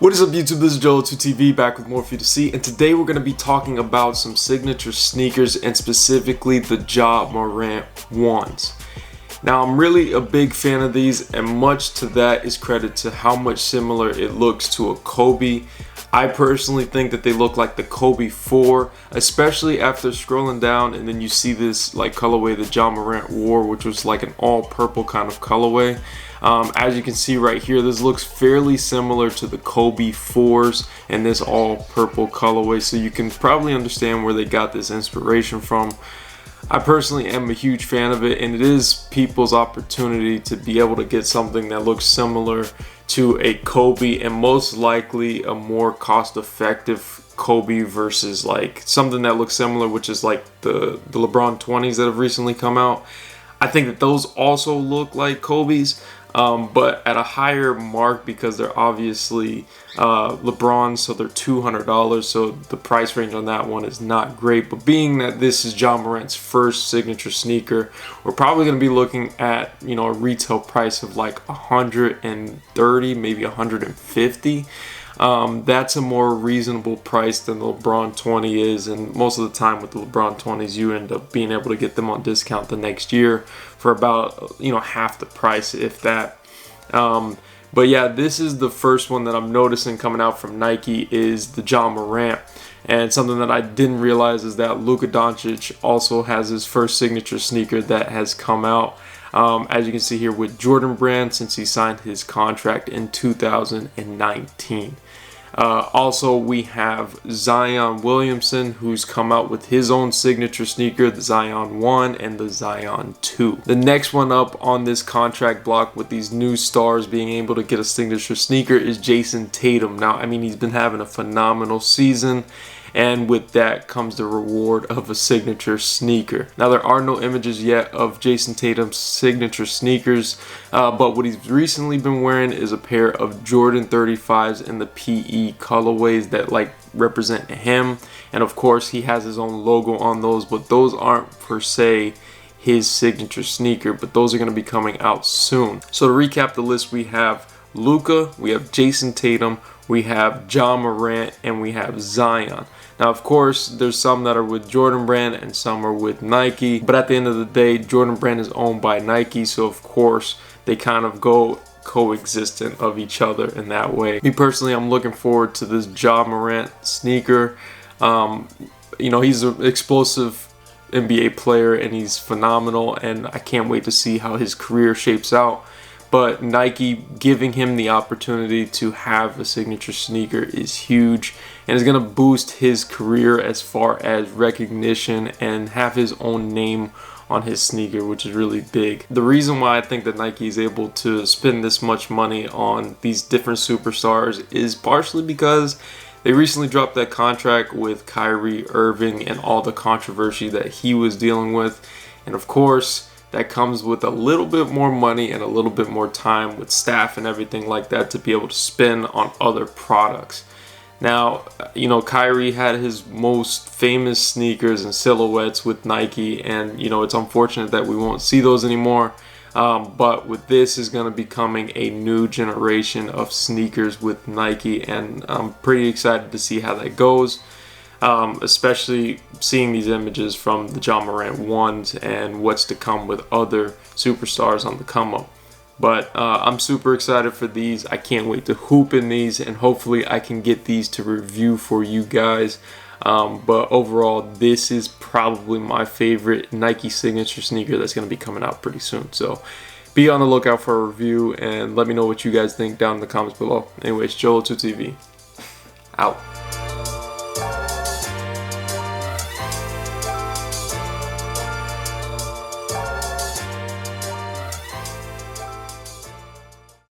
What is up YouTube, this is Joel2TV back with more for you to see, and today we're going to be talking about some signature sneakers and specifically the Ja Morant ones. Now I'm really a big fan of these, and much to that is credit to how much similar it looks to a Kobe. I personally think that they look like the Kobe 4, especially after scrolling down and then you see this like colorway that Ja Morant wore, which was like an all purple kind of colorway. As you can see right here, this looks fairly similar to the Kobe 4s and this all purple colorway, so you can probably understand where they got this inspiration from. I personally am a huge fan of it, and it is people's opportunity to be able to get something that looks similar to a Kobe, and most likely a more cost-effective Kobe versus like something that looks similar, which is like the LeBron 20s that have recently come out. I think that those also look like Kobe's, but at a higher mark because they're obviously LeBron, so they're $200, so the price range on that one is not great. But being that this is Ja Morant's first signature sneaker, we're probably going to be looking at, you know, a retail price of like 130, maybe 150. That's a more reasonable price than the LeBron 20 is, and most of the time with the LeBron 20s you end up being able to get them on discount the next year for about, you know, half the price, if that. But yeah, this is the first one that I'm noticing coming out from Nike is the Ja Morant, and something that I didn't realize is that Luka Doncic also has his first signature sneaker that has come out. As you can see here with Jordan Brand, since he signed his contract in 2019. Also, we have Zion Williamson, who's come out with his own signature sneaker, the Zion 1 and the Zion 2. The next one up on this contract block with these new stars being able to get a signature sneaker is Jason Tatum. Now, I mean, he's been having a phenomenal season, and with that comes the reward of a signature sneaker. Now, there are no images yet of Jason Tatum's signature sneakers, but what he's recently been wearing is a pair of Jordan 35s in the PE colorways that like represent him, and of course he has his own logo on those, but those aren't per se his signature sneaker, but those are going to be coming out soon. So to recap the list, we have Luka, we have Jason Tatum, we have Ja Morant, and we have Zion. Now, of course, there's some that are with Jordan Brand and some are with Nike, but at the end of the day, Jordan Brand is owned by Nike, so of course they kind of go coexistent of each other in that way. Me personally, I'm looking forward to this Ja Morant sneaker. You know, he's an explosive NBA player and he's phenomenal, and I can't wait to see how his career shapes out. But Nike giving him the opportunity to have a signature sneaker is huge, and is going to boost his career as far as recognition and have his own name on his sneaker, which is really big. The reason why I think that Nike is able to spend this much money on these different superstars is partially because they recently dropped that contract with Kyrie Irving and all the controversy that he was dealing with, and of course that comes with a little bit more money and a little bit more time with staff and everything like that to be able to spend on other products. Now, you know, Kyrie had his most famous sneakers and silhouettes with Nike, and you know, it's unfortunate that we won't see those anymore. But with this is going to be coming a new generation of sneakers with Nike, and I'm pretty excited to see how that goes. Especially seeing these images from the Ja Morant ones and what's to come with other superstars on the come up. But I'm super excited for these. I can't wait to hoop in these, and hopefully I can get these to review for you guys. But overall, this is probably my favorite Nike signature sneaker that's going to be coming out pretty soon. So be on the lookout for a review and let me know what you guys think down in the comments below. Anyways, Joel2TV out.